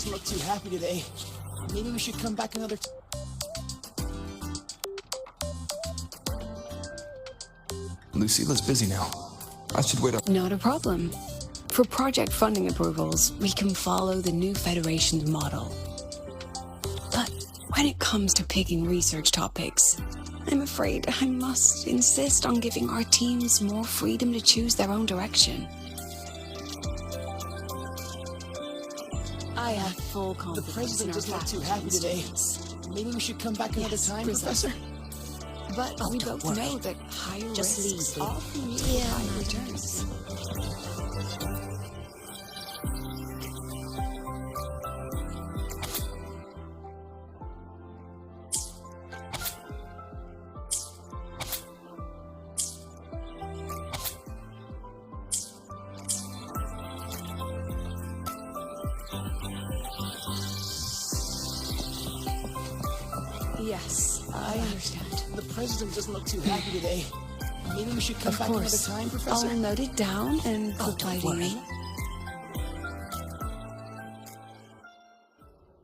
Doesn't look too happy today. Maybe we should come back another time. Lucilla's busy now. I should wait up. Not a problem. For project funding approvals, we can follow the new Federation's model. But when it comes to picking research topics, I'm afraid I must insist on giving our teams more freedom to choose their own direction. I have full The confidence in president our doesn't look too faculty happy and today. students. Maybe we should come back another time, precisely. Professor? But we don't both worry. know that higher Just risks leave. often yield higher returns. Yes, I understand. The president doesn't look too happy today. Maybe we should come Of back another course. time, Professor? I'll note it down and Oh, reply don't to worry. you.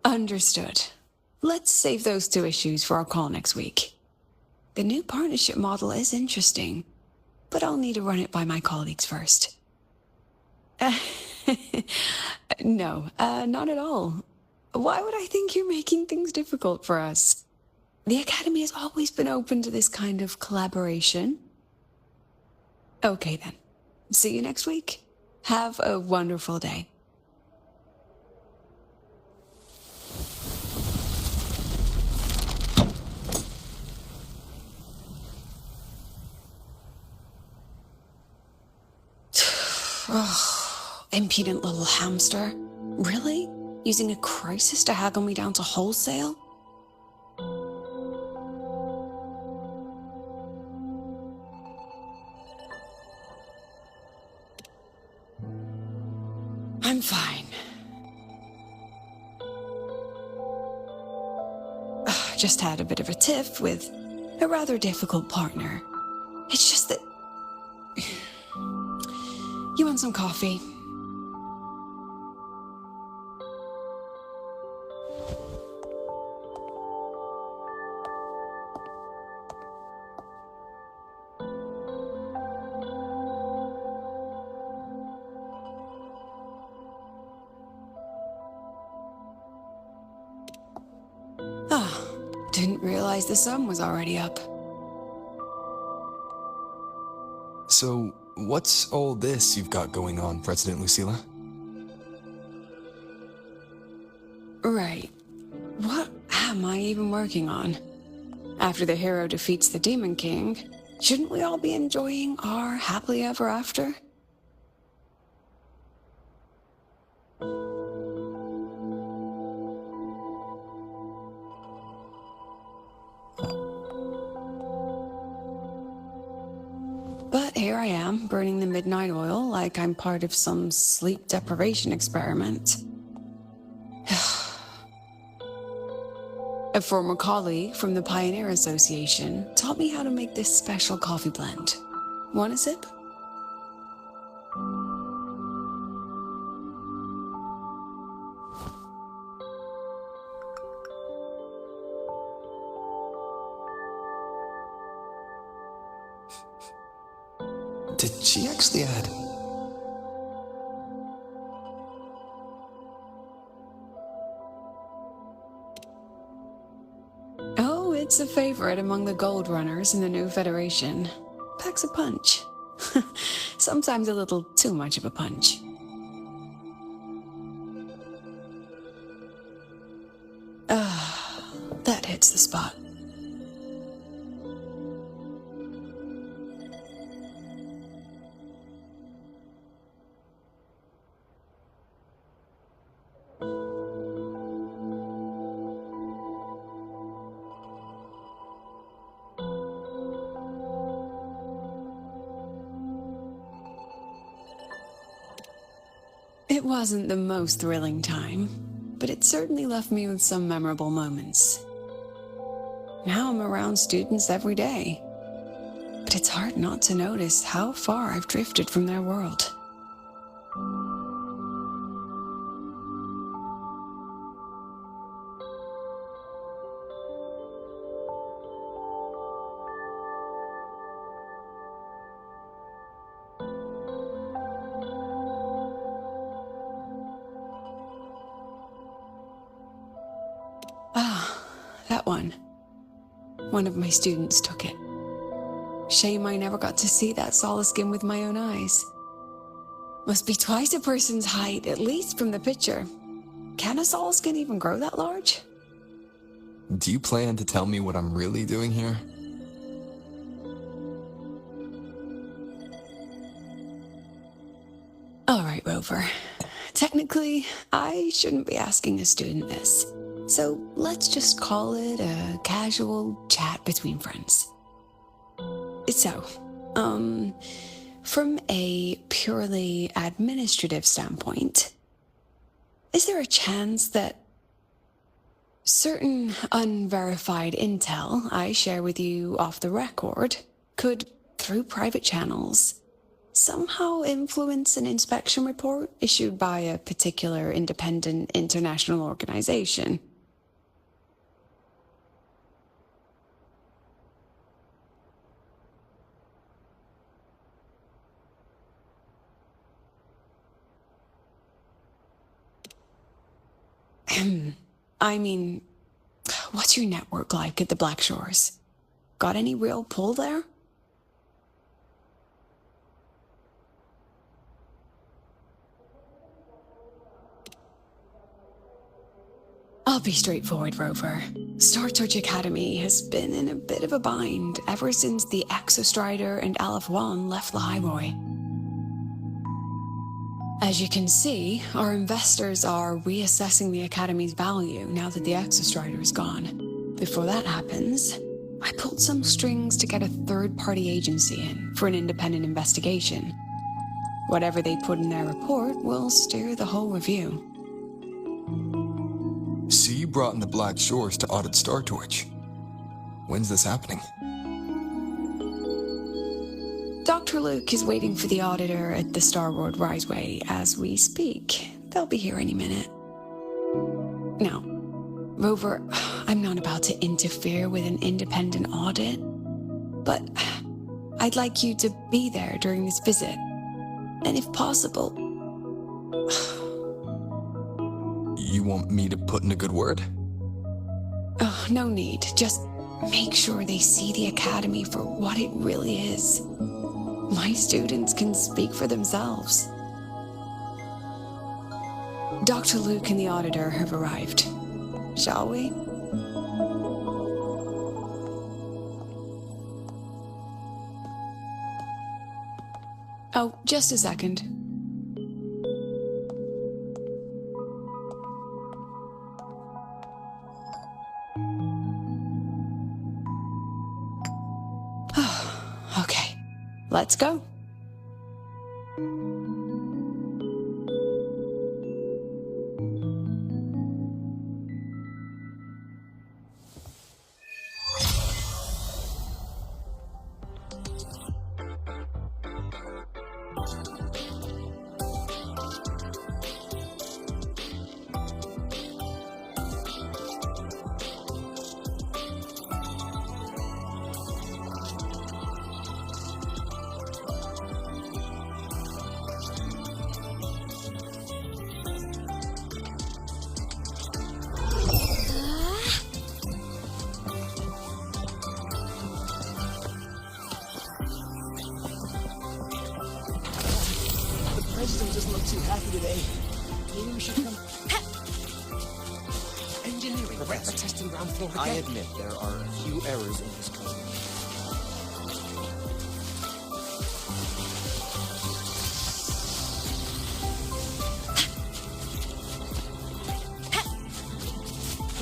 Understood. Let's save those two issues for our call next week. The new partnership model is interesting, but I'll need to run it by my colleagues first. No, not at all. Why would I think you're making things difficult for us? The Academy has always been open to this kind of collaboration. Okay then. See you next week. Have a wonderful day. Oh, impudent little hamster. Really? Using a crisis to haggle me down to wholesale? I'm fine. Just had a bit of a tiff with a rather difficult partner. It's just that... You want some coffee? Ah, didn't realize the sun was already up. So, what's all this you've got going on, President Lucilla? Right. What am I even working on? After the hero defeats the Demon King, shouldn't we all be enjoying our happily ever after? But here I am, burning the midnight oil like I'm part of some sleep deprivation experiment. A former colleague from the Pioneer Association taught me how to make this special coffee blend. Want a sip? Did she actually add? Oh, it's a favorite among the gold runners in the new Federation. Packs a punch. Sometimes a little too much of a punch. That hits the spot. It wasn't the most thrilling time, but it certainly left me with some memorable moments. Now I'm around students every day, but it's hard not to notice how far I've drifted from their world. that one. One of my students took it. Shame I never got to see that skin with my own eyes. Must be twice a person's height, at least from the picture. Can a skin even grow that large? Do you plan to tell me what I'm really doing here? All right, Rover. Technically, I shouldn't be asking a student this. So let's just call it a casual chat between friends. So, from a purely administrative standpoint, is there a chance that certain unverified intel I share with you off the record could, through private channels, somehow influence an inspection report issued by a particular independent international organization? I mean, what's your network like at the Black Shores? Got any real pull there? I'll be straightforward, Rover. Star Search Academy has been in a bit of a bind ever since the Exostrider and Aleph 1 left the highway. As you can see, our investors are reassessing the Academy's value now that the Exostrider is gone. Before that happens, I pulled some strings to get a third-party agency in for an independent investigation. Whatever they put in their report will steer the whole review. So you brought in the Black Shores to audit Star Torch. When's this happening? Dr. Luke is waiting for the auditor at the Starboard Riseway as we speak. They'll be here any minute. Now, Rover, I'm not about to interfere with an independent audit, but I'd like you to be there during this visit. And if possible... You want me to put in a good word? Oh, no need. Just make sure they see the Academy for what it really is. My students can speak for themselves. Dr. Luke and the auditor have arrived. Shall we? Oh, just a second. Okay, let's go. President doesn't look too happy today. Maybe we should come... Engineering, Professor. Testing ground floor again. I admit there are a few errors in this code.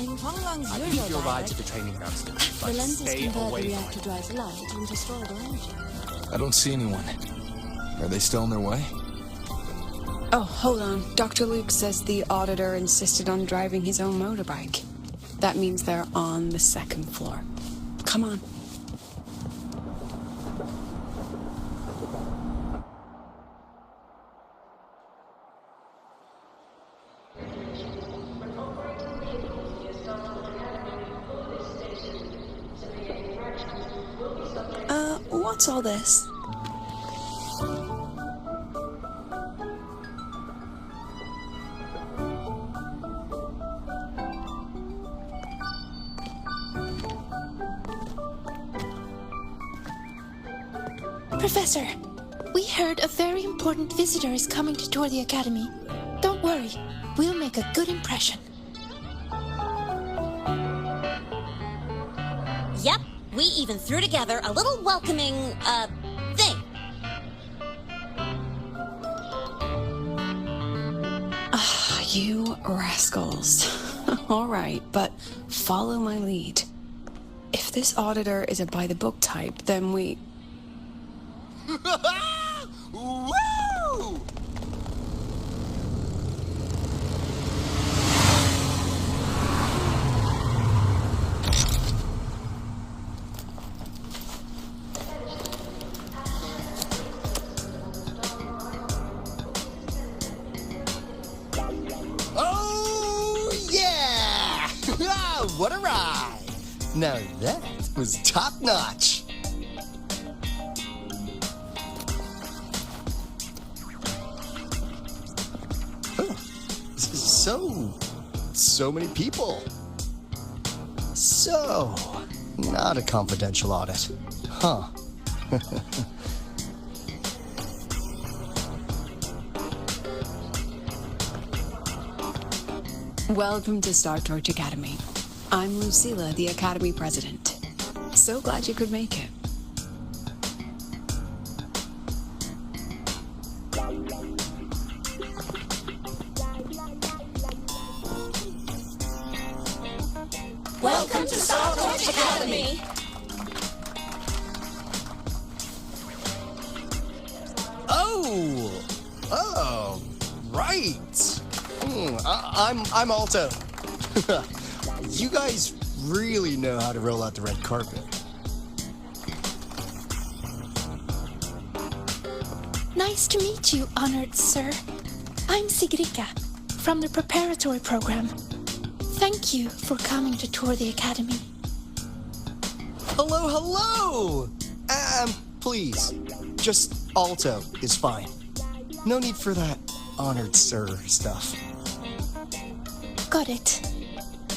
In Huanglang's I usual keep your ride dialect, to the training ground still, the but lenses stay convert the away from reactor it. drive's light into storeable energy. I don't see anyone. Are they still on their way? Oh, hold on. Dr. Luke says the auditor insisted on driving his own motorbike. That means they're on the second floor. Come on. What's all this? Professor, we heard a very important visitor is coming to tour the academy. Don't worry, we'll make a good impression. Yep, we even threw together a little welcoming, thing. You rascals. All right, but follow my lead. If this auditor is a by-the-book type, then we... Woo! Oh, yeah! What a ride! Now that was top-notch. So many people. So, not a confidential audit. Huh. Welcome to Star Torch Academy. I'm Lucilla, the Academy President. So glad you could make it. Welcome to Star Torch Academy! Oh, right. I'm Alto. You guys really know how to roll out the red carpet. Nice to meet you, honored sir. I'm Sigrika, from the preparatory program. Thank you for coming to tour the academy. Hello! Please, just Alto is fine. No need for that honored sir stuff. Got it.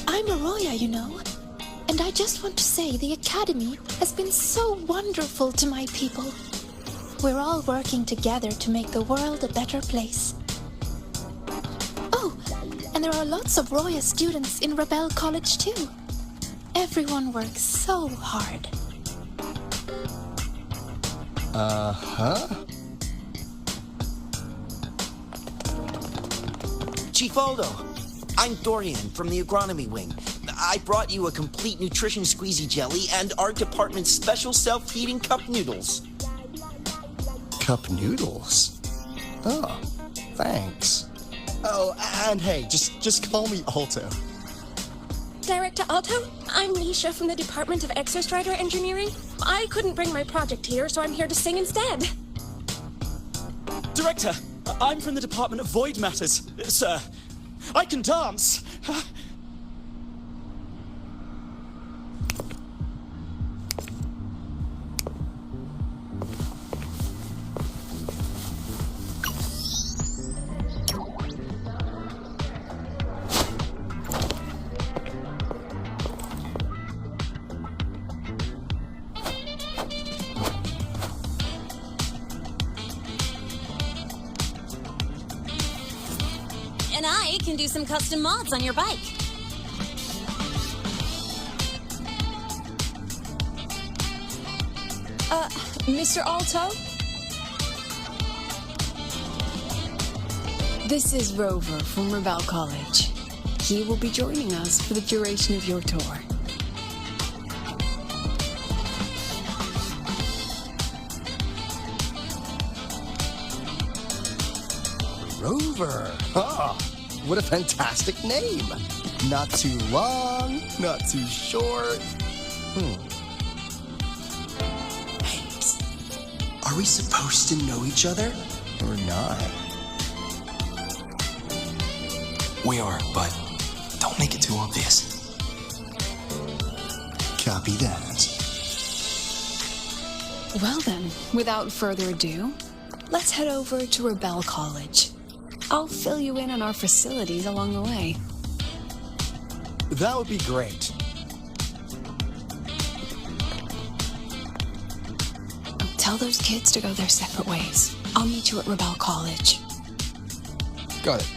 I'm Arroya, you know. And I just want to say the academy has been so wonderful to my people. We're all working together to make the world a better place. Oh, and there are lots of Roya students in Rebel College too. Everyone works so hard. Chief Aldo, I'm Dorian from the agronomy wing. I brought you a complete nutrition squeezy jelly and our department's special self-heating cup noodles. Cup noodles? Oh, thanks. Oh, and hey, just call me Alto. Director Alto, I'm Nisha from the Department of Exostrider Engineering. I couldn't bring my project here, so I'm here to sing instead. Director, I'm from the Department of Void Matters, sir. I can dance. And I can do some custom mods on your bike. Mr. Alto? This is Rover from Rebel College. He will be joining us for the duration of your tour. Rover. Ah, what a fantastic name. Not too long, not too short. Hey, are we supposed to know each other? Or not. We are, but don't make it too obvious. Copy that. Well then, without further ado, let's head over to Rebel College. I'll fill you in on our facilities along the way. That would be great. Tell those kids to go their separate ways. I'll meet you at Rebel College. Got it.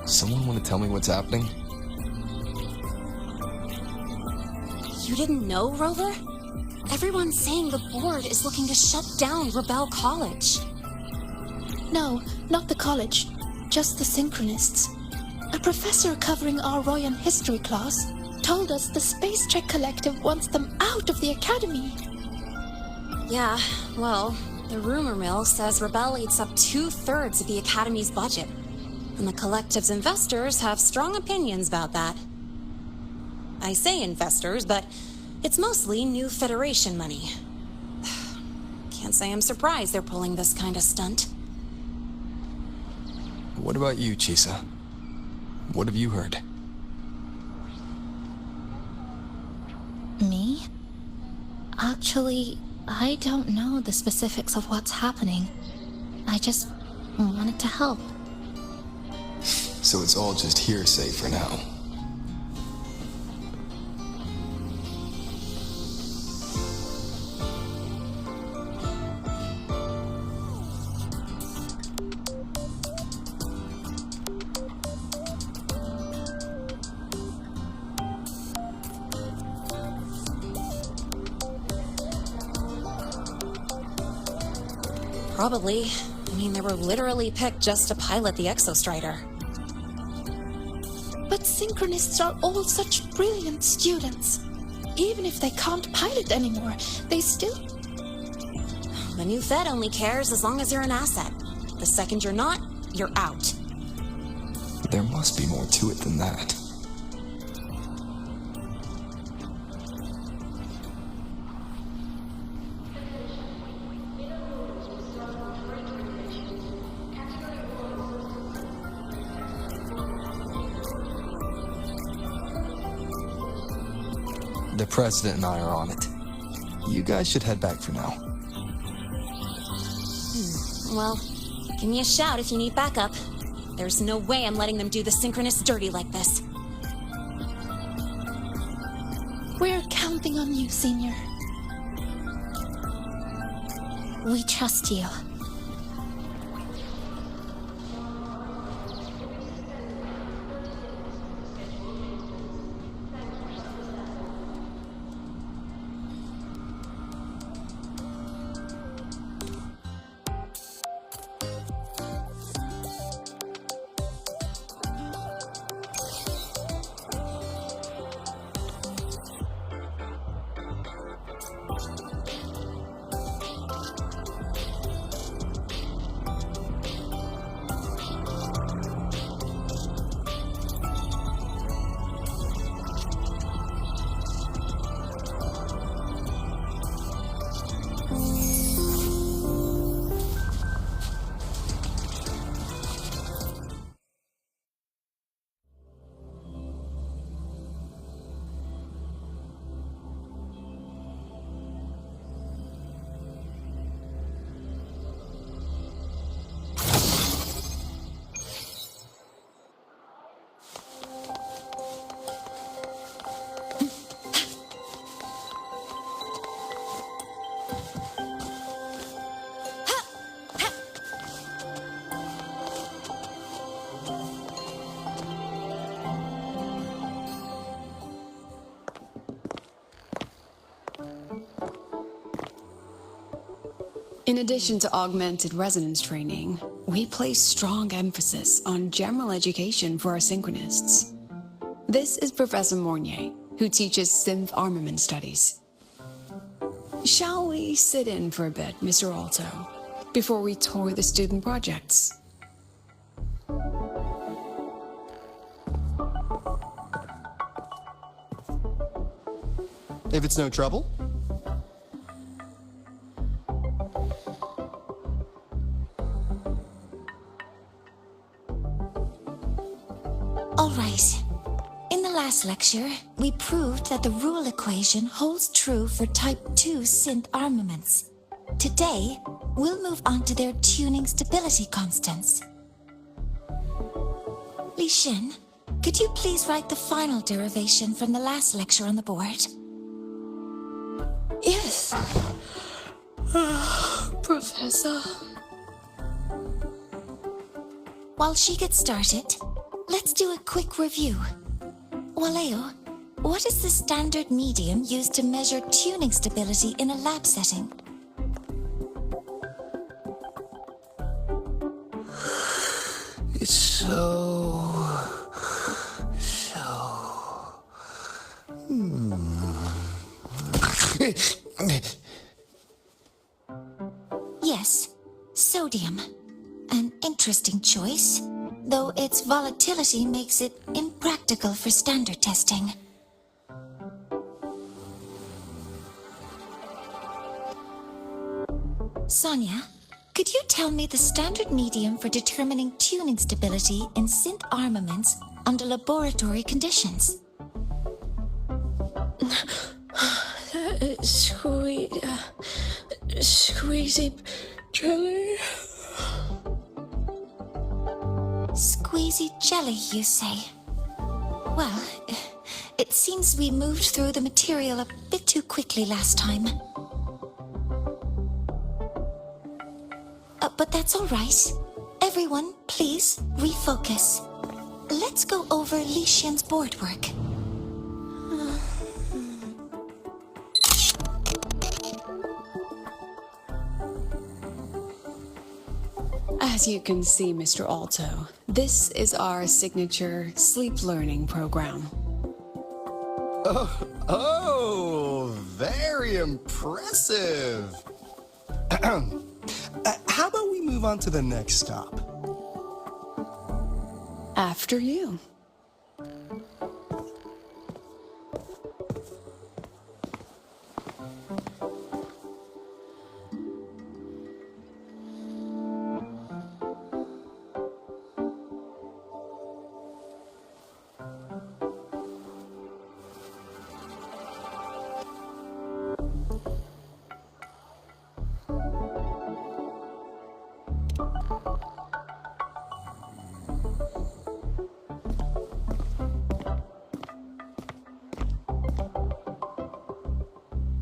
Someone want to tell me what's happening? You didn't know, Rover? Everyone's saying the board is looking to shut down Rebel College. No, not the college. Just the Synchronists. A professor covering our Royan history class told us the Space Trek Collective wants them out of the Academy. Yeah, well, the rumor mill says Rebel eats up 2/3 of the Academy's budget. And the Collective's investors have strong opinions about that. I say investors, but it's mostly New Federation money. Can't say I'm surprised they're pulling this kind of stunt. What about you, Chisa? What have you heard? Me? Actually, I don't know the specifics of what's happening. I just wanted to help. So it's all just hearsay for now. Probably. I mean, they were literally picked just to pilot the Exostrider. But Synchronists are all such brilliant students. Even if they can't pilot anymore, they still... The new Fed only cares as long as you're an asset. The second you're not, you're out. There must be more to it than that. The President and I are on it. You guys should head back for now. Well, give me a shout if you need backup. There's no way I'm letting them do the Synchronists dirty like this. We're counting on you, Senior. We trust you. In addition to augmented resonance training, we place strong emphasis on general education for our synchronists. This is Professor Mornier, who teaches synth armament studies. Shall we sit in for a bit, Mr. Alto, before we tour the student projects? If it's no trouble. All right. In the last lecture, we proved that the rule equation holds true for Type 2 synth armaments. Today, we'll move on to their tuning stability constants. Li Xin, could you please write the final derivation from the last lecture on the board? Yes. Professor. While she gets started, let's do a quick review. Waleo, what is the standard medium used to measure tuning stability in a lab setting? It's so... Yes, sodium. An interesting choice, though its volatility makes it impractical for standard testing. Sonia, could you tell me the standard medium for determining tuning stability in synth armaments under laboratory conditions? Squeezy jelly. Squeezy jelly, you say? Well, it seems we moved through the material a bit too quickly last time. But that's all right. Everyone, please refocus. Let's go over Li Xian's board work. As you can see, Mr. Alto, this is our signature sleep learning program. Oh, very impressive. How about we move on to the next stop? After you.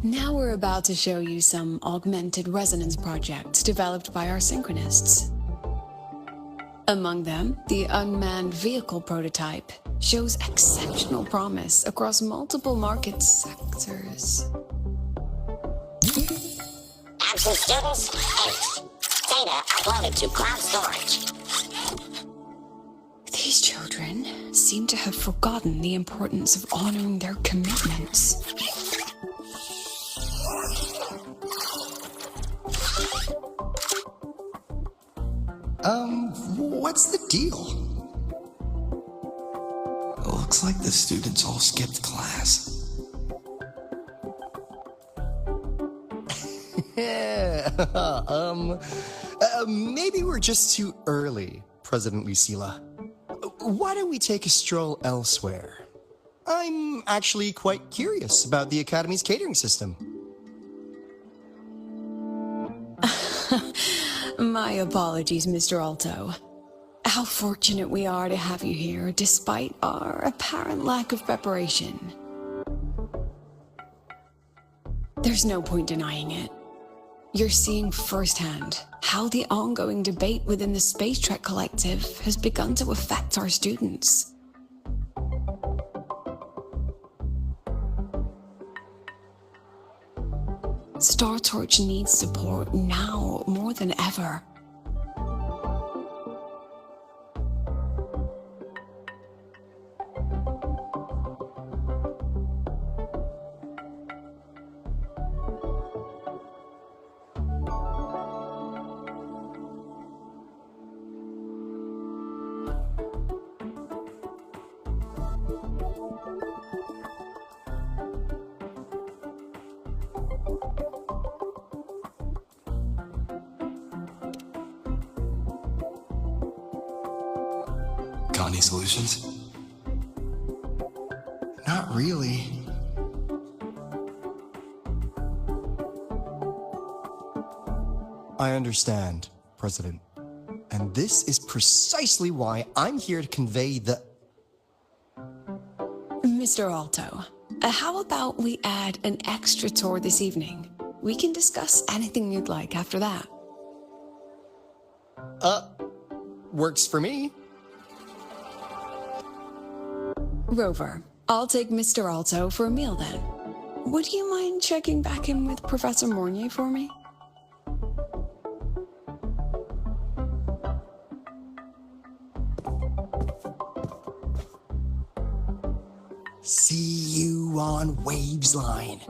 Now we're about to show you some augmented resonance projects developed by our synchronists. Among them, the unmanned vehicle prototype shows exceptional promise across multiple market sectors. Absent students, 8. Data uploaded to cloud storage. These children seem to have forgotten the importance of honoring their commitments. What's the deal? Looks like the students all skipped class. Maybe we're just too early, President Lucilla. Why don't we take a stroll elsewhere? I'm actually quite curious about the Academy's catering system. My apologies, Mr. Alto. How fortunate we are to have you here, despite our apparent lack of preparation. There's no point denying it. You're seeing firsthand how the ongoing debate within the Space Trek Collective has begun to affect our students. Star Torch needs support now more than ever. Got any solutions? Not really. I understand, President. And this is precisely why I'm here to convey the... Mr. Alto, how about we add an extra tour this evening? We can discuss anything you'd like after that. Works for me. Rover, I'll take Mr. Alto for a meal then. Would you mind checking back in with Professor Mornier for me? See you on Waves Line.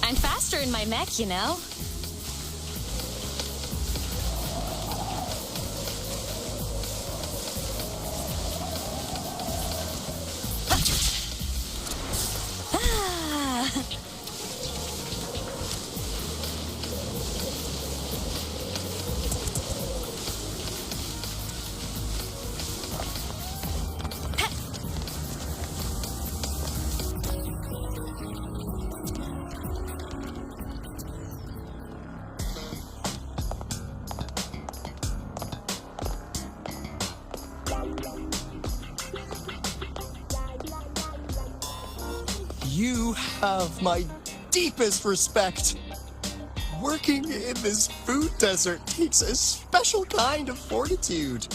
I'm faster in my mech, you know. You have my deepest respect. Working in this food desert takes a special kind of fortitude.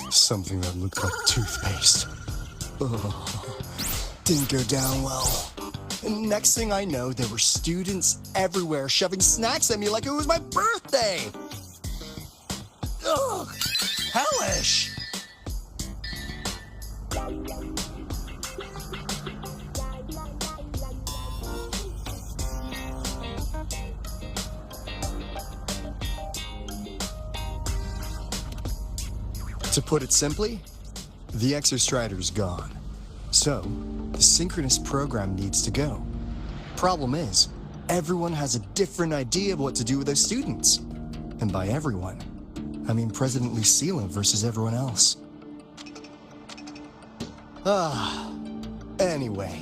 Something that looked like toothpaste. Oh, didn't go down well. And next thing I know, there were students everywhere shoving snacks at me like it was my birthday. Ugh, hellish. To put it simply, the Exostrider's gone. So, the synchronous program needs to go. Problem is, everyone has a different idea of what to do with their students. And by everyone, I mean, President Lucilla versus everyone else. Anyway,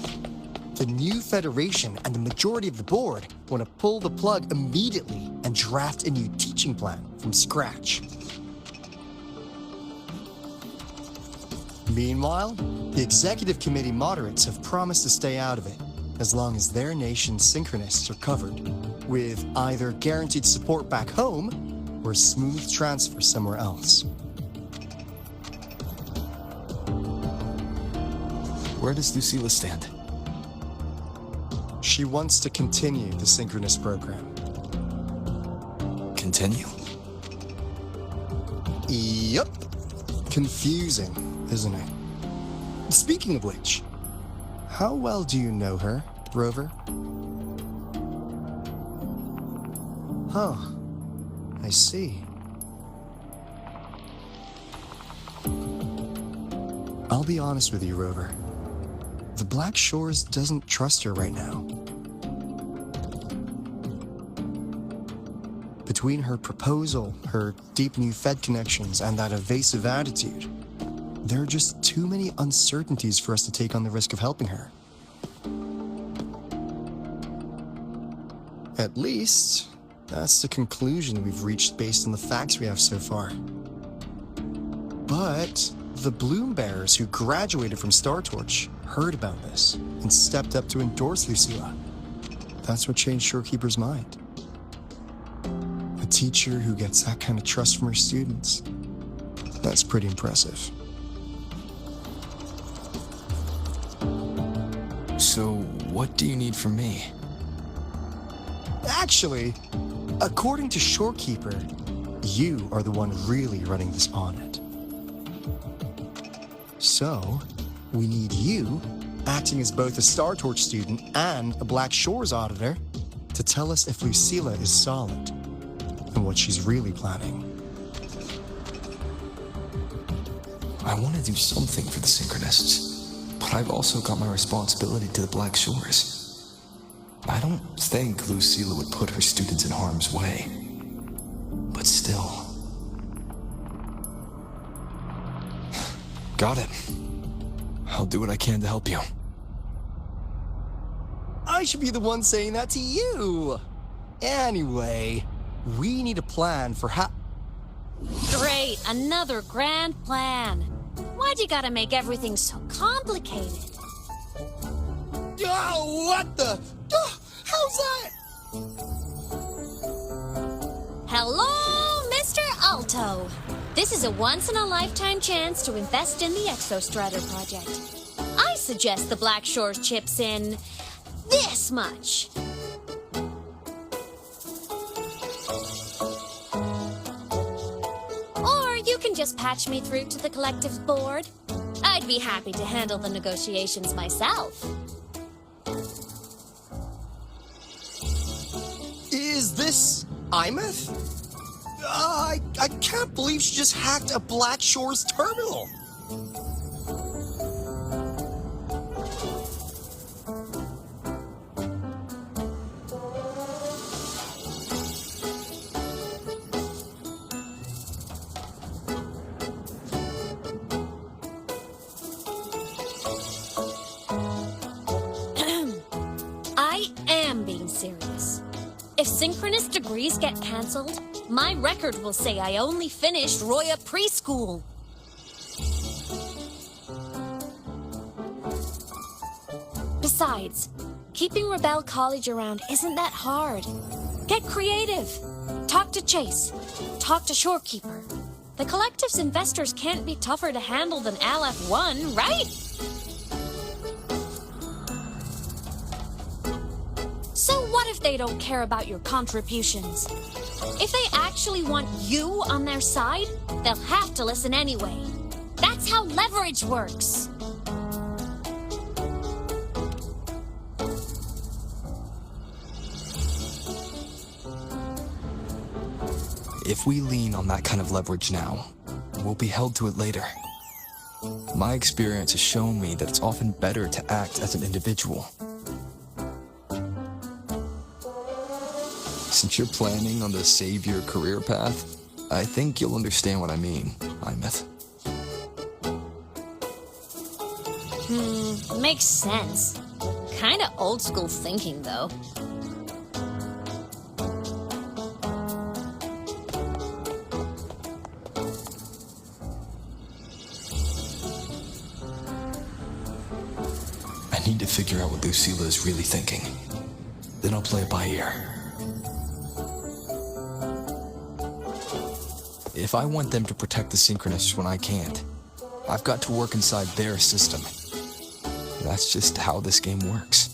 the new Federation and the majority of the board want to pull the plug immediately and draft a new teaching plan from scratch. Meanwhile, the executive committee moderates have promised to stay out of it, as long as their nation's synchronists are covered, with either guaranteed support back home or a smooth transfer somewhere else. Where does Lucilla stand? She wants to continue the synchronous program. Continue? Yup. Confusing, isn't it? Speaking of which, how well do you know her, Rover? Huh. I see. I'll be honest with you, Rover. The Black Shores doesn't trust her right now. Between her proposal, her deep new Fed connections, and that evasive attitude, there are just too many uncertainties for us to take on the risk of helping her. At least, that's the conclusion we've reached based on the facts we have so far. But the Bloom Bearers who graduated from Star Torch heard about this and stepped up to endorse Lucilla. That's what changed Shorekeeper's mind. A teacher who gets that kind of trust from her students. That's pretty impressive. So, what do you need from me? Actually, according to Shorekeeper, you are the one really running this audit. So, we need you, acting as both a Star Torch student and a Black Shores auditor, to tell us if Lucilla is solid and what she's really planning. I want to do something for the Synchronists, but I've also got my responsibility to the Black Shores. I don't think Lucilla would put her students in harm's way, but still. Got it. I'll do what I can to help you. I should be the one saying that to you. Anyway, we need a plan for how... Great, another grand plan. Why'd you gotta make everything so complicated? Oh, what the... how's that? Hello, Mr. Alto. This is a once-in-a-lifetime chance to invest in the Exostrider project. I suggest the Black Shores chips in this much. Or you can just patch me through to the collective's board. I'd be happy to handle the negotiations myself. Is this Imeth? I can't believe she just hacked a Black Shores terminal. I am being serious. If synchronous degrees get cancelled, my record will say I only finished Roya Preschool. Besides, keeping Rebel College around isn't that hard. Get creative. Talk to Chase. Talk to Shorekeeper. The collective's investors can't be tougher to handle than LF1, right? So what if they don't care about your contributions? If they actually want you on their side, they'll have to listen anyway. That's how leverage works. If we lean on that kind of leverage now, we'll be held to it later. My experience has shown me that it's often better to act as an individual. Since you're planning on the savior career path, I think you'll understand what I mean, Imeth. Makes sense. Kinda old school thinking, though. I need to figure out what Lucilla is really thinking. Then I'll play it by ear. If I want them to protect the Synchronists when I can't, I've got to work inside their system. That's just how this game works.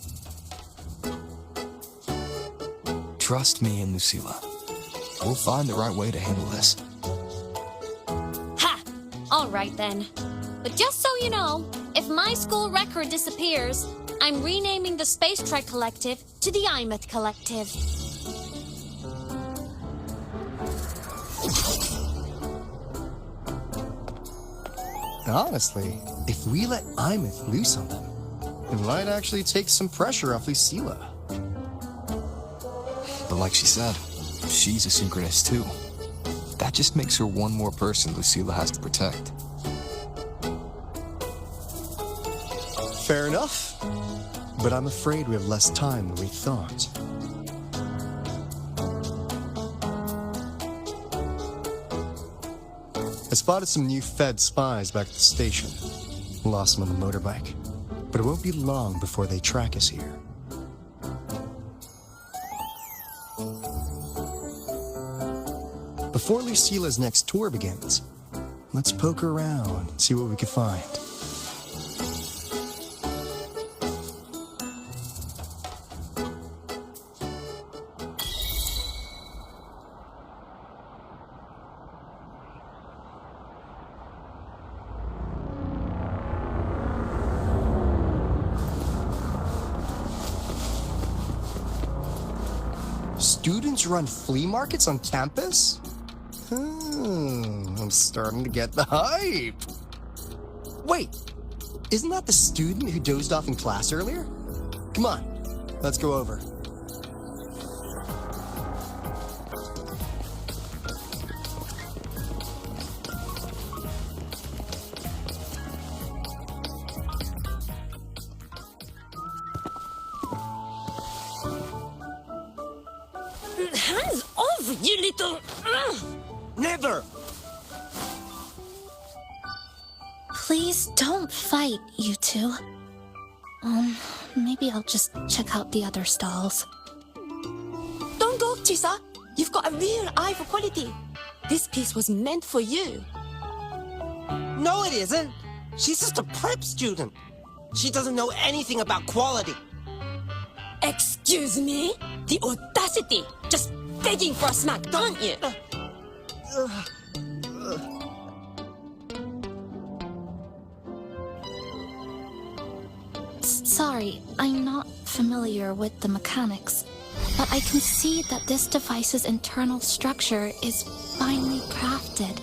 Trust me and Lucilla. We'll find the right way to handle this. Ha! Alright then. But just so you know, if my school record disappears, I'm renaming the Space Trek Collective to the Imeth Collective. Honestly, if we let Imeth loose on them, it might actually take some pressure off Lucilla. But like she said, she's a Synchronist too. That just makes her one more person Lucilla has to protect. Fair enough. But I'm afraid we have less time than we thought. I spotted some new Fed spies back at the station. Lost them on the motorbike. But it won't be long before they track us here. Before Lucilla's next tour begins, let's poke around and see what we can find. Students run flea markets on campus? I'm starting to get the hype. Wait, isn't that the student who dozed off in class earlier? Come on, let's go over. Hands off, you little... Never! Please don't fight, you two. Maybe I'll just check out the other stalls. Don't go, Chisa. You've got a real eye for quality. This piece was meant for you. No, it isn't. She's just a prep student. She doesn't know anything about quality. Excuse me? The audacity! Just begging for a smack, don't you? Sorry, I'm not familiar with the mechanics, but I can see that this device's internal structure is finely crafted.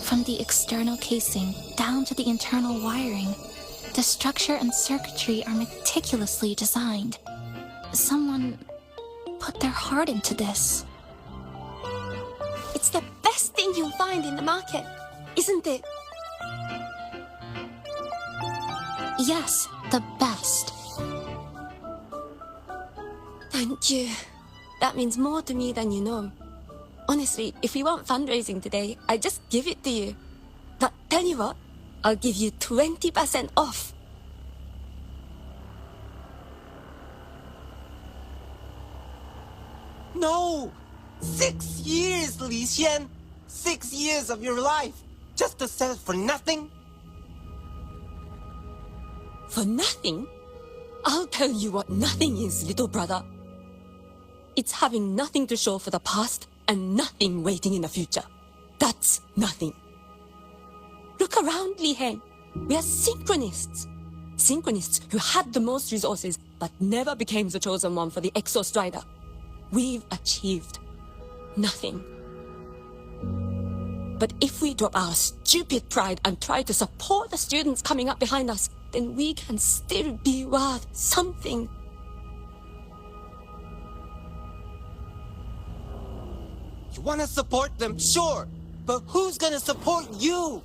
From the external casing down to the internal wiring, the structure and circuitry are meticulously designed. Someone put their heart into this. It's the best thing you'll find in the market, isn't it? Yes, the best. Thank you. That means more to me than you know. Honestly, if we want fundraising today, I'd just give it to you. But tell you what, I'll give you 20% off. No! 6 years, Li Xian! 6 years of your life! Just to sell it for nothing? For nothing? I'll tell you what nothing is, little brother. It's having nothing to show for the past and nothing waiting in the future. That's nothing. Look around, Li Heng. We are synchronists. Synchronists who had the most resources but never became the chosen one for the Exo Strider. We've achieved nothing. But if we drop our stupid pride and try to support the students coming up behind us, then we can still be worth something. You want to support them, sure. But who's gonna support you?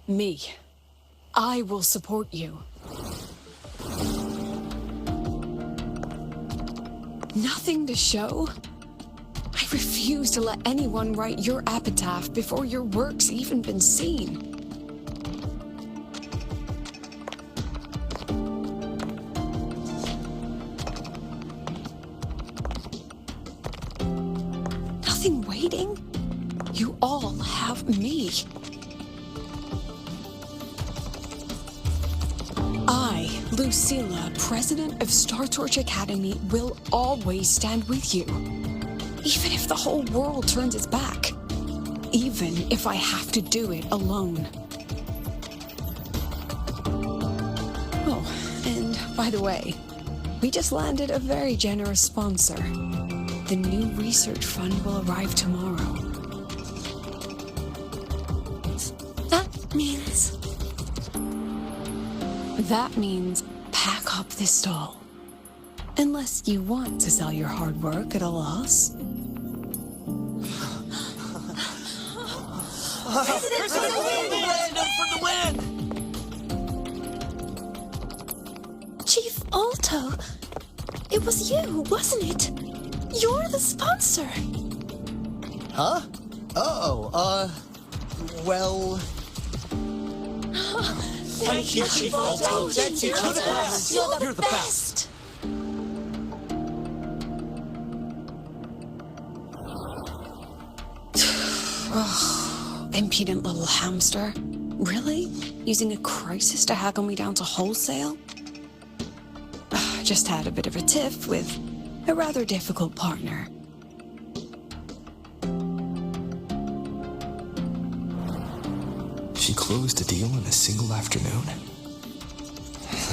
Me. I will support you. Nothing to show? I refuse to let anyone write your epitaph before your work's even been seen. Nothing waiting? You all have me. I, Lucilla, president of Star Torch Academy, will always stand with you. Even if the whole world turns its back. Even if I have to do it alone. Oh, and by the way, we just landed a very generous sponsor. The new research fund will arrive tomorrow. That means... That means pack up this stall. Unless you want to sell your hard work at a loss. For the win! Chief Alto, it was you, wasn't it? You're the sponsor. Huh? Oh, well... Thank you, Chief Alto. Thank you. You're the best. You're the best. Impudent little hamster. Really? Using a crisis to haggle me down to wholesale? Just had a bit of a tiff with a rather difficult partner. She closed a deal in a single afternoon?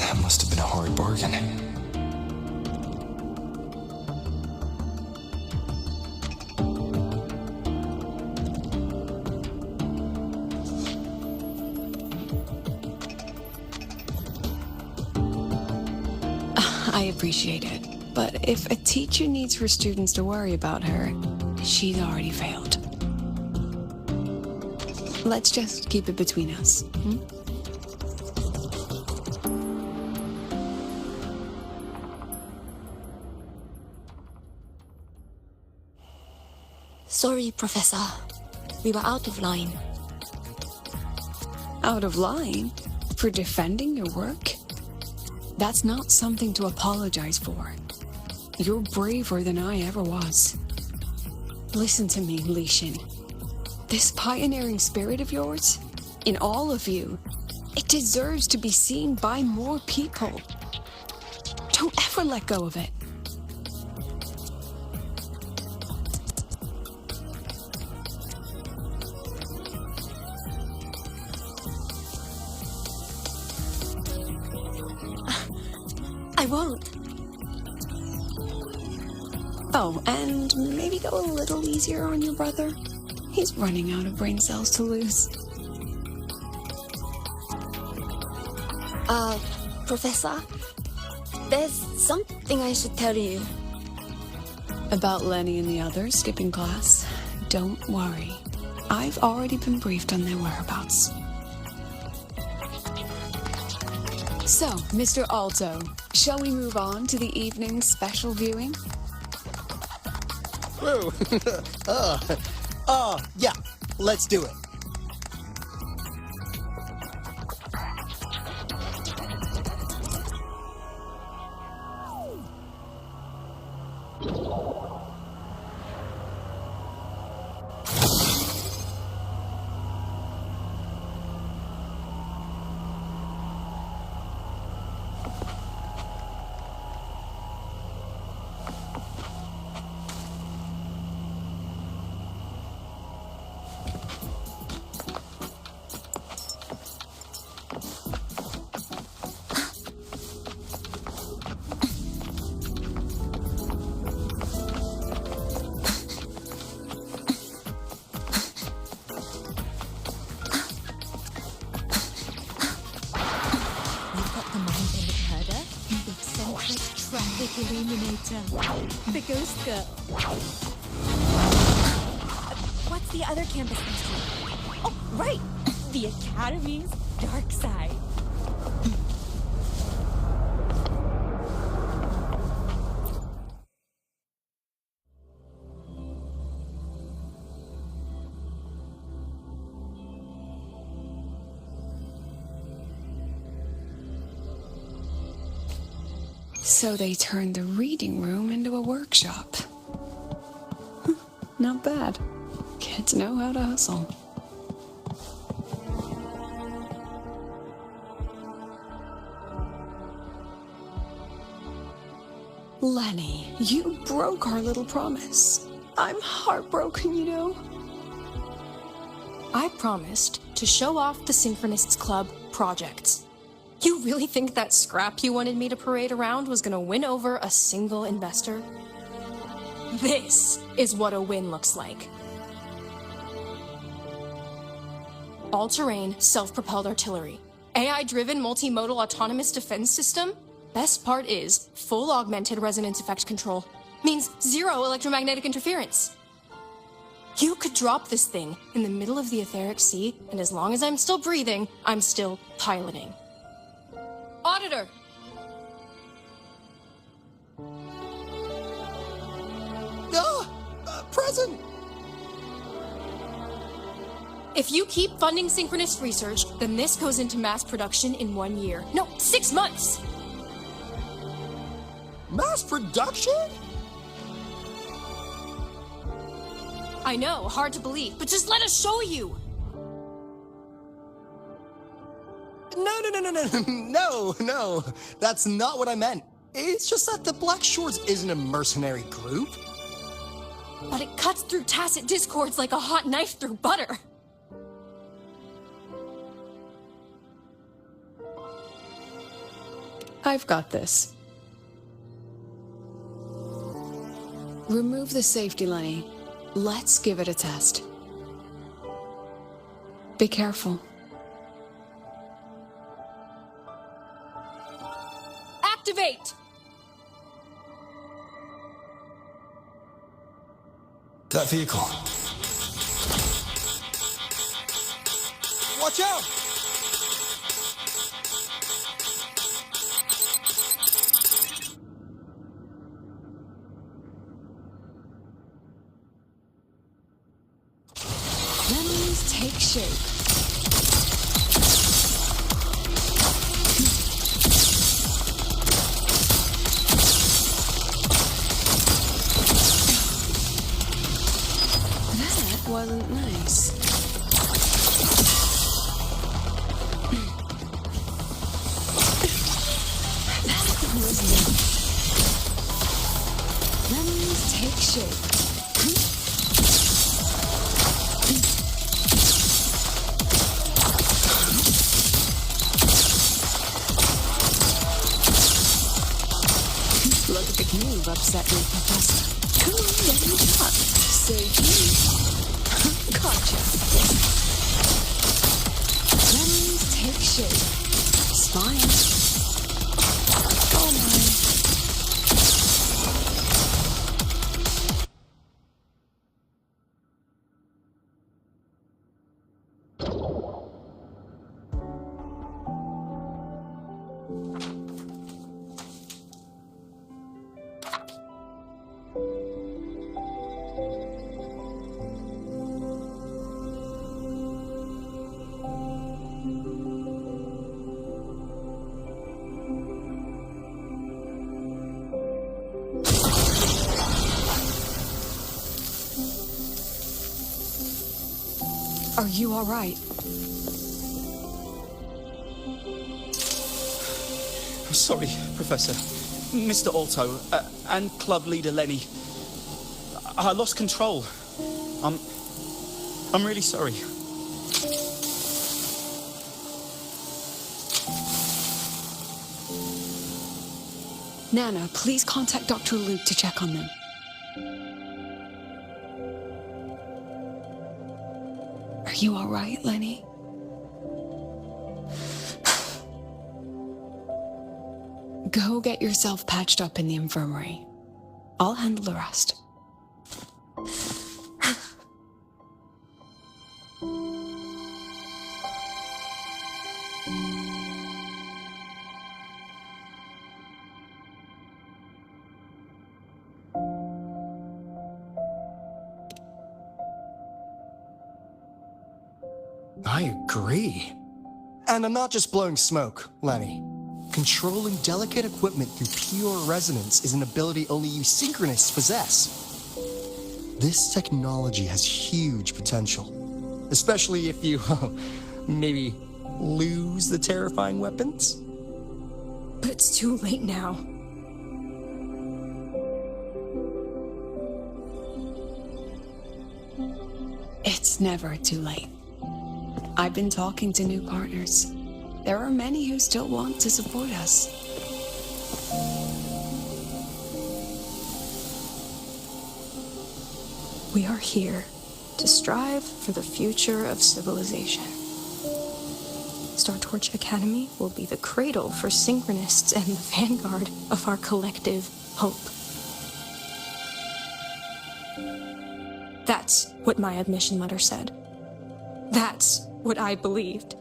That must have been a hard bargain. I appreciate it, but if a teacher needs her students to worry about her, she's already failed. Let's just keep it between us. Sorry, Professor. We were out of line. Out of line? For defending your work? That's not something to apologize for. You're braver than I ever was. Listen to me, Li Xin. This pioneering spirit of yours, in all of you, it deserves to be seen by more people. Don't ever let go of it. I won't. Oh, and maybe go a little easier on your brother. He's running out of brain cells to lose. Professor, there's something I should tell you. About Lenny and the others skipping class? Don't worry. I've already been briefed on their whereabouts. So, Mr. Alto, shall we move on to the evening's special viewing? Whoa. Yeah, let's do it. Illuminator. The Ghost Girl. What's the other campus name? Oh, right! The Academy's dark side. So they turned the reading room into a workshop. Not bad. Kids know how to hustle. Lenny, you broke our little promise. I'm heartbroken, you know. I promised to show off the Synchronists Club projects. You really think that scrap you wanted me to parade around was gonna win over a single investor? This is what a win looks like. All-terrain, self-propelled artillery. AI-driven multimodal autonomous defense system? Best part is full augmented resonance effect control. Means zero electromagnetic interference. You could drop this thing in the middle of the etheric sea, and as long as I'm still breathing, I'm still piloting. Auditor! Present! If you keep funding synchronous research, then this goes into mass production in 1 year. No, 6 months! Mass production? I know, hard to believe, but just let us show you! No. That's not what I meant. It's just that the Black Shores isn't a mercenary group. But it cuts through tacit discords like a hot knife through butter. I've got this. Remove the safety, Lenny. Let's give it a test. Be careful. Activate! That vehicle. Watch out! Lemons take shape. That wasn't nice. That wasn't. Lemons take shape. Look at the move upset me, Professor. Come on, get in the truck. Say cheese. Gotcha. Lemons take shape. Spine. Oh my. Are you all right? Sorry, Professor. Mr. Alto, and club leader Lenny. I lost control. I'm really sorry. Nana, please contact Dr. Luke to check on them. Are you all right, Lenny? Go get yourself patched up in the infirmary. I'll handle the rest. I agree. And I'm not just blowing smoke, Lenny. Controlling delicate equipment through pure resonance is an ability only you synchronists possess. This technology has huge potential, especially if you, maybe, lose the terrifying weapons. But it's too late now. It's never too late. I've been talking to new partners. There are many who still want to support us. We are here to strive for the future of civilization. Star Torch Academy will be the cradle for synchronists and the vanguard of our collective hope. That's what my admission letter said. That's what I believed.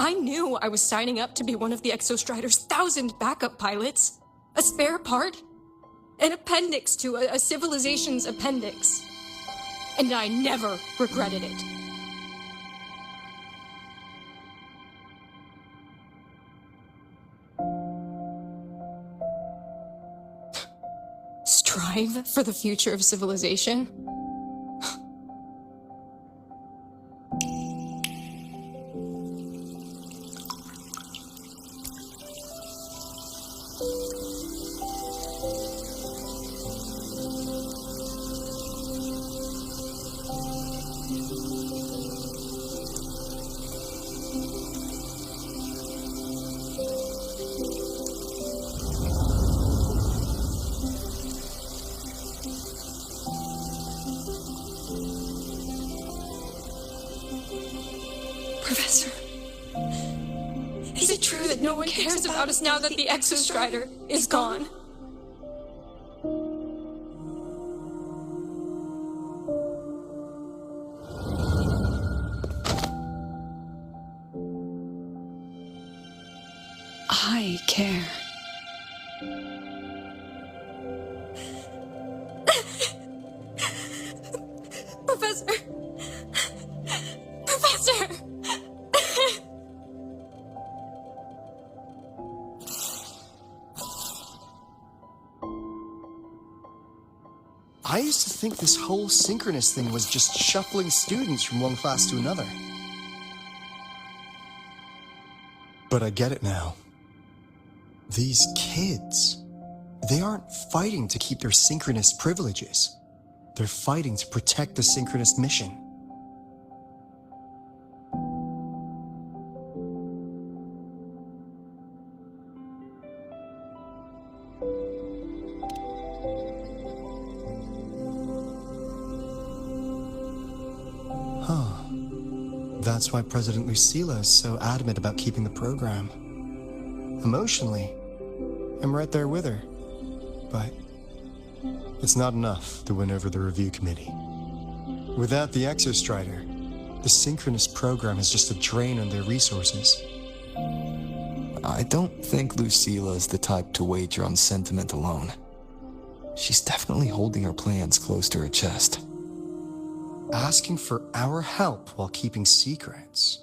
I knew I was signing up to be one of the Exostrider's 1,000 backup pilots. A spare part. An appendix to a civilization's appendix. And I never regretted it. Strive for the future of civilization? Professor, is it true that no one cares about us now that the Exostrider is gone? I care. Professor! Professor! I used to think this whole synchronous thing was just shuffling students from one class to another. But I get it now. These kids, they aren't fighting to keep their synchronous privileges. They're fighting to protect the synchronous mission. That's why President Lucilla is so adamant about keeping the program. Emotionally, I'm right there with her. But it's not enough to win over the review committee. Without the Exostrider, the synchronous program is just a drain on their resources. I don't think Lucilla is the type to wager on sentiment alone. She's definitely holding her plans close to her chest. Asking for our help while keeping secrets.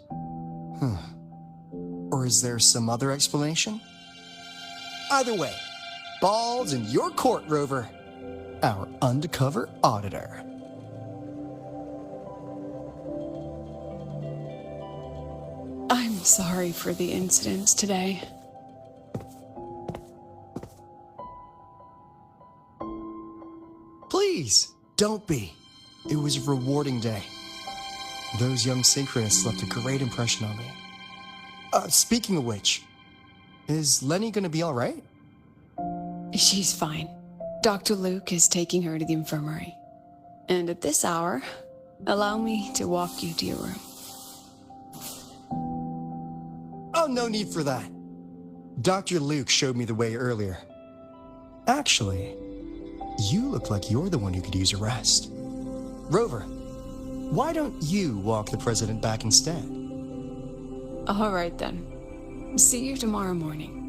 Or is there some other explanation? Either way, ball's in your court, Rover. Our undercover auditor. I'm sorry for the incidents today. Please, don't be. It was a rewarding day. Those young synchronists left a great impression on me. Speaking of which, is Lenny gonna be all right? She's fine. Dr. Luke is taking her to the infirmary. And at this hour, allow me to walk you to your room. Oh, no need for that. Dr. Luke showed me the way earlier. Actually, you look like you're the one who could use a rest. Rover, why don't you walk the president back instead? All right then. See you tomorrow morning.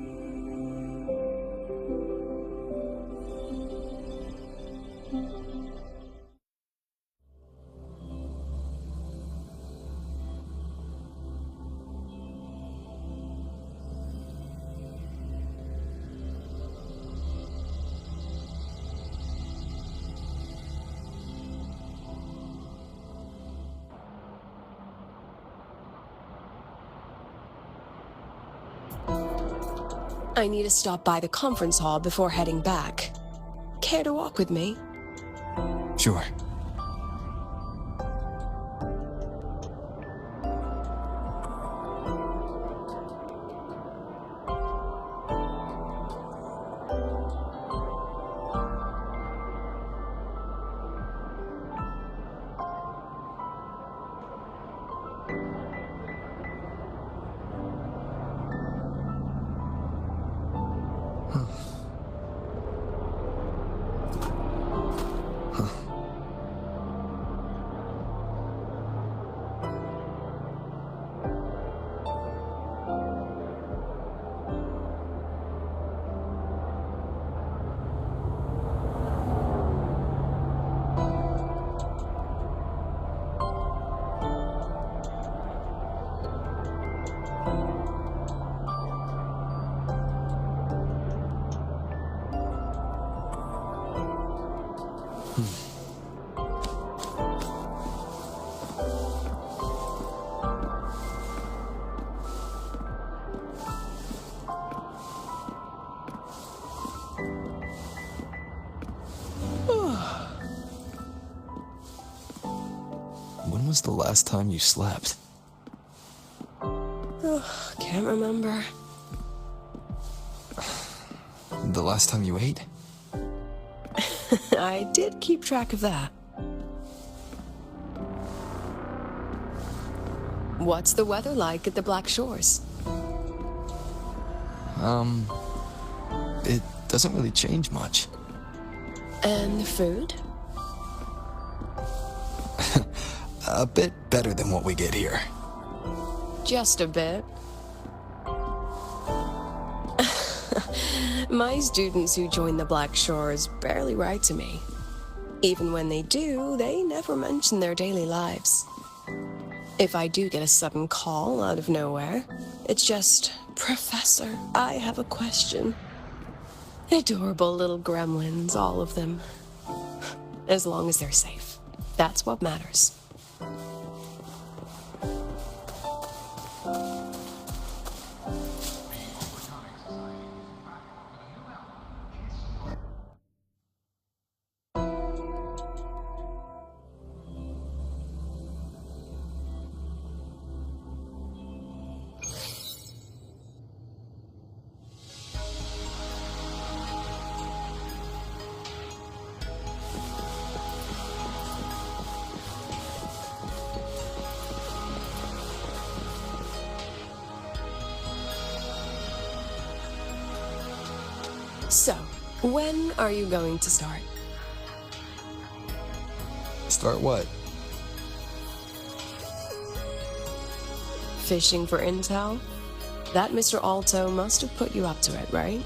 I need to stop by the conference hall before heading back. Care to walk with me? Sure. When was the last time you slept? Can't remember. The last time you ate? I did keep track of that. What's the weather like at the Black Shores? It doesn't really change much. And the food? A bit better than what we get here. Just a bit. My students who join the Black Shores barely write to me. Even when they do, they never mention their daily lives. If I do get a sudden call out of nowhere, it's just, "Professor, I have a question." Adorable little gremlins, all of them. As long as they're safe. That's what matters. So, when are you going to start? Start what? Fishing for intel? That Mr. Alto must have put you up to it, right?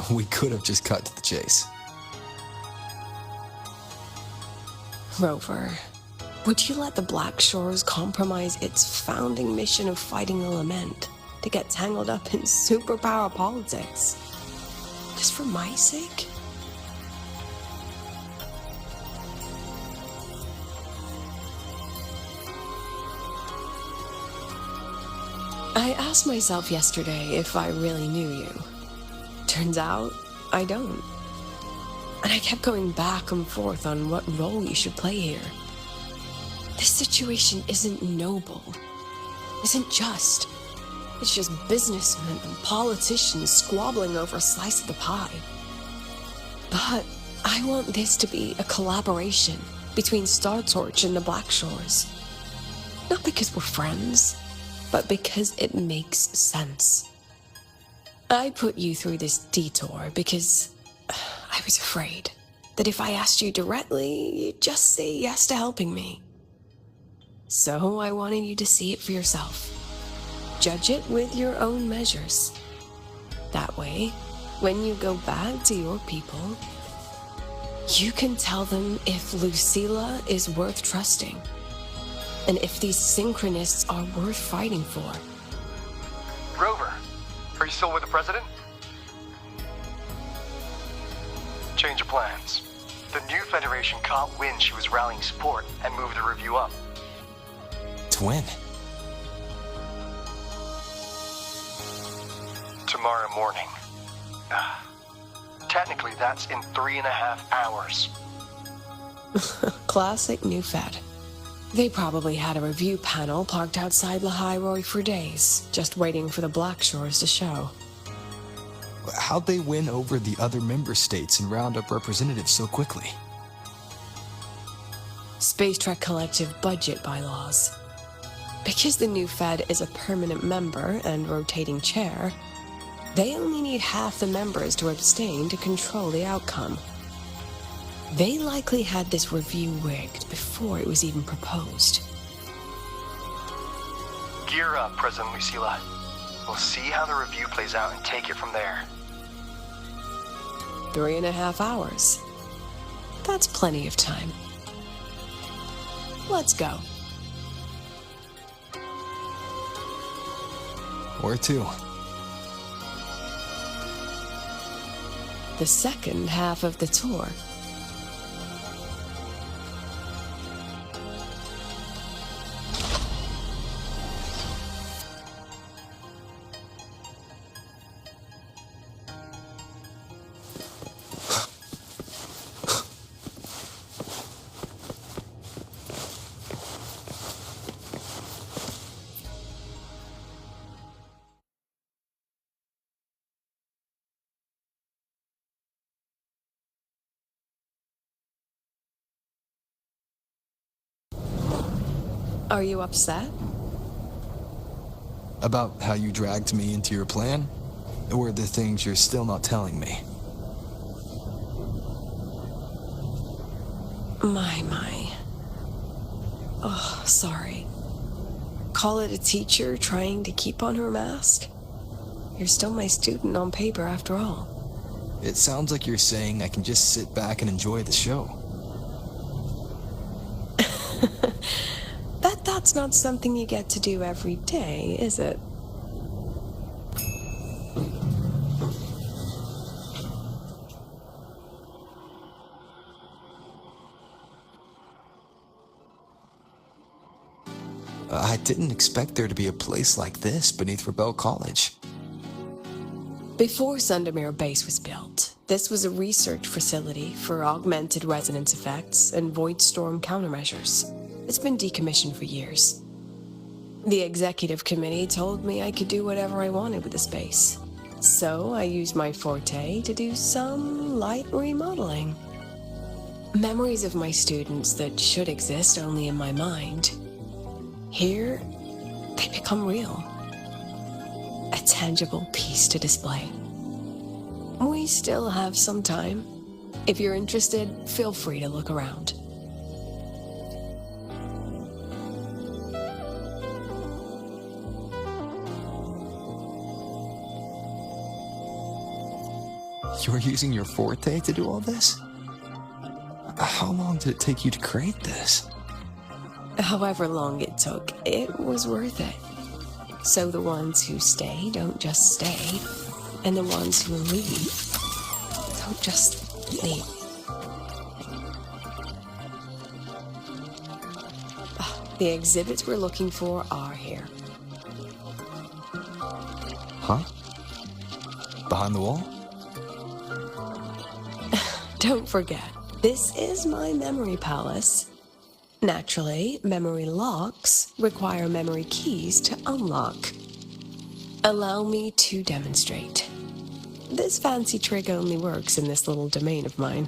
We could have just cut to the chase. Rover, would you let the Black Shores compromise its founding mission of fighting the Lament to get tangled up in superpower politics? Just for my sake? I asked myself yesterday if I really knew you. Turns out, I don't. And I kept going back and forth on what role you should play here. This situation isn't noble, isn't just. It's just businessmen and politicians squabbling over a slice of the pie. But I want this to be a collaboration between Star Torch and the Black Shores. Not because we're friends, but because it makes sense. I put you through this detour because I was afraid that if I asked you directly, you'd just say yes to helping me. So I wanted you to see it for yourself. Judge it with your own measures. That way, when you go back to your people, you can tell them if Lucilla is worth trusting, and if these synchronists are worth fighting for. Rover, are you still with the president? Change of plans. The new Federation caught wind she was rallying support and moved the review up. Twin. Tomorrow morning. Technically, that's in 3.5 hours. Classic New Fed. They probably had a review panel parked outside Lahai for days, just waiting for the Black Shores to show. How'd they win over the other member states and round up representatives so quickly? Space Trek Collective budget bylaws. Because the New Fed is a permanent member and rotating chair, they only need half the members to abstain to control the outcome. They likely had this review rigged before it was even proposed. Gear up, President Lucilla. We'll see how the review plays out and take it from there. 3.5 hours. That's plenty of time. Let's go. Where to? The second half of the tour. Are you upset? About how you dragged me into your plan? Or the things you're still not telling me? My. Oh, sorry. Call it a teacher trying to keep on her mask? You're still my student on paper after all. It sounds like you're saying I can just sit back and enjoy the show. That's not something you get to do every day, is it? I didn't expect there to be a place like this beneath Rebel College. Before Sundermere Base was built, this was a research facility for augmented resonance effects and void storm countermeasures. It's been decommissioned for years. The executive committee told me I could do whatever I wanted with the space. So I used my forte to do some light remodeling. Memories of my students that should exist only in my mind. Here, they become real. A tangible piece to display. We still have some time. If you're interested, feel free to look around. You're using your forte to do all this? How long did it take you to create this? However long it took, it was worth it. So the ones who stay don't just stay, and the ones who leave don't just leave. The exhibits we're looking for are here. Huh? Behind the wall? Don't forget, this is my memory palace. Naturally, memory locks require memory keys to unlock. Allow me to demonstrate. This fancy trick only works in this little domain of mine.